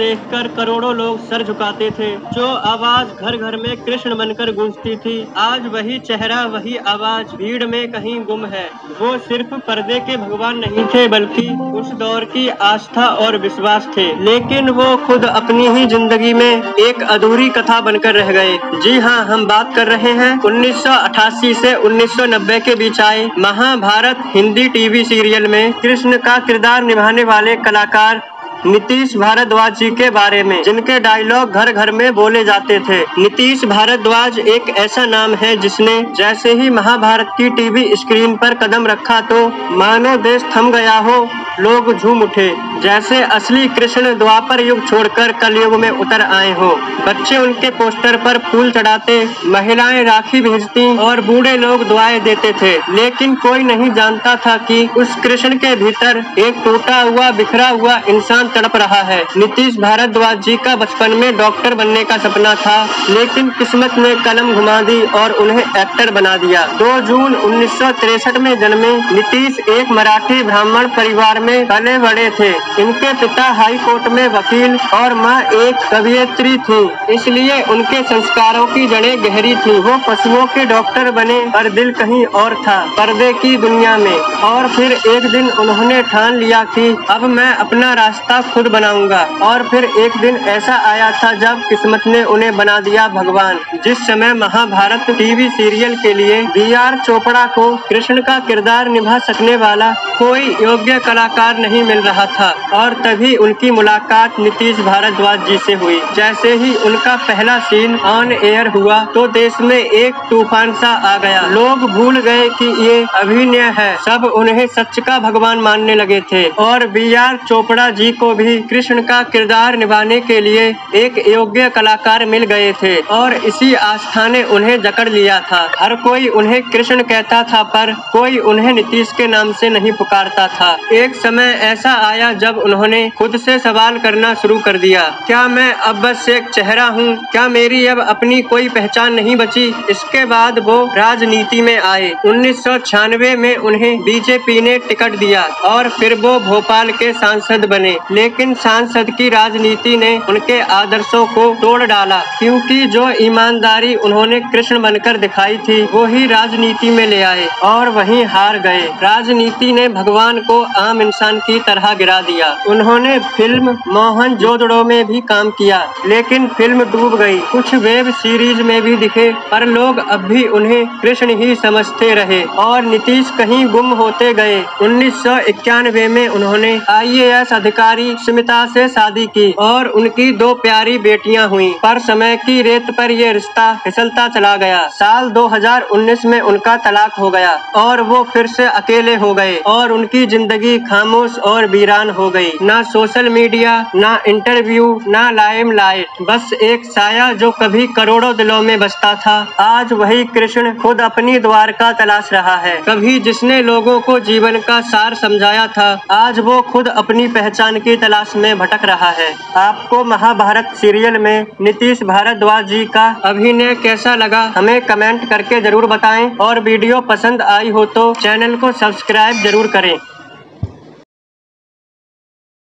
देखकर करोड़ों लोग सर झुकाते थे। जो आवाज घर घर में कृष्ण बनकर गूंजती थी, आज वही चेहरा, वही आवाज भीड़ में कहीं गुम है। वो सिर्फ पर्दे के भगवान नहीं थे, बल्कि उस दौर की आस्था और विश्वास थे। लेकिन वो खुद अपनी ही जिंदगी में एक अधूरी कथा बनकर रह गए। जी हाँ, हम बात कर रहे हैं 1988 से 1990 के बीच आए महाभारत हिंदी टीवी सीरियल में कृष्ण का किरदार निभाने वाले कलाकार नीतीश भारद्वाज जी के बारे में, जिनके डायलॉग घर घर में बोले जाते थे। नीतीश भारद्वाज एक ऐसा नाम है जिसने जैसे ही महाभारत की टीवी स्क्रीन पर कदम रखा तो मानो देश थम गया हो, लोग झूम उठे, जैसे असली कृष्ण द्वापर युग छोड़कर कलयुग में उतर आए हो। बच्चे उनके पोस्टर पर फूल चढ़ाते, महिलाएं राखी भेजती और बूढ़े लोग दुआएं देते थे। लेकिन कोई नहीं जानता था कि उस कृष्ण के भीतर एक टूटा हुआ, बिखरा हुआ इंसान तड़प रहा है। नीतीश भारद्वाज जी का बचपन में डॉक्टर बनने का सपना था, लेकिन किस्मत ने कलम घुमा दी और उन्हें एक्टर बना दिया। 2 जून 1963 में जन्मे नीतीश एक मराठी ब्राह्मण परिवार में पले बड़े थे। इनके पिता हाई कोर्ट में वकील और माँ एक कवियत्री थी, इसलिए उनके संस्कारों की जड़ें गहरी थी। वो पशुओं के डॉक्टर बने, पर दिल कहीं और था, पर्दे की दुनिया में। और फिर एक दिन उन्होंने ठान लिया कि अब मैं अपना रास्ता खुद बनाऊंगा। और फिर एक दिन ऐसा आया था जब किस्मत ने उन्हें बना दिया भगवान। जिस समय महाभारत टीवी सीरियल के लिए बी.आर. चोपड़ा को कृष्ण का किरदार निभा सकने वाला कोई योग्य कलाकार नहीं मिल रहा था, और तभी उनकी मुलाकात नीतीश भारद्वाज जी से हुई। जैसे ही उनका पहला सीन ऑन एयर हुआ तो देश में एक तूफान सा आ गया। लोग भूल गए कि ये अभिनय है, सब उन्हें सच का भगवान मानने लगे थे। और बी.आर. चोपड़ा जी को भी कृष्ण का किरदार निभाने के लिए एक योग्य कलाकार मिल गए थे, और इसी आस्था ने उन्हें जकड़ लिया था। हर कोई उन्हें कृष्ण कहता था, पर कोई उन्हें नीतीश के नाम से नहीं पुकारता था। एक समय ऐसा आया जब उन्होंने खुद से सवाल करना शुरू कर दिया, क्या मैं अब बस एक चेहरा हूँ? क्या मेरी अब अपनी कोई पहचान नहीं बची? इसके बाद वो राजनीति में आए। 1996 में उन्हें बीजेपी ने टिकट दिया और फिर वो भोपाल के सांसद बने। लेकिन सांसद की राजनीति ने उनके आदर्शों को तोड़ डाला, क्योंकि जो ईमानदारी उन्होंने कृष्ण बनकर दिखाई थी वो ही राजनीति में ले आए, और वहीं हार गए। राजनीति ने भगवान को आम इंसान की तरह गिरा दिया। उन्होंने फिल्म मोहनजोदड़ो में भी काम किया, लेकिन फिल्म डूब गई। कुछ वेब सीरीज में भी दिखे, पर लोग अब भी उन्हें कृष्ण ही समझते रहे, और नीतीश कहीं गुम होते गए। 1991 में उन्होंने IAS अधिकारी स्मिता से शादी की और उनकी 2 प्यारी बेटियां हुई, पर समय की रेत पर ये रिश्ता फिसलता चला गया। साल 2019 में उनका तलाक हो गया और वो फिर से अकेले हो गए, और उनकी जिंदगी खामोश और वीरान हो गई। ना सोशल मीडिया, ना इंटरव्यू, ना लाइमलाइट, बस एक साया जो कभी करोड़ों दिलों में बसता था। आज वही कृष्ण खुद अपनी द्वारका तलाश रहा है। कभी जिसने लोगों को जीवन का सार समझाया था, आज वो खुद अपनी पहचान की तलाश में भटक रहा है। आपको महाभारत सीरियल में नीतीश भारद्वाज जी का अभिनय कैसा लगा, हमें कमेंट करके जरूर बताएं, और वीडियो पसंद आई हो तो चैनल को सब्सक्राइब जरूर करें।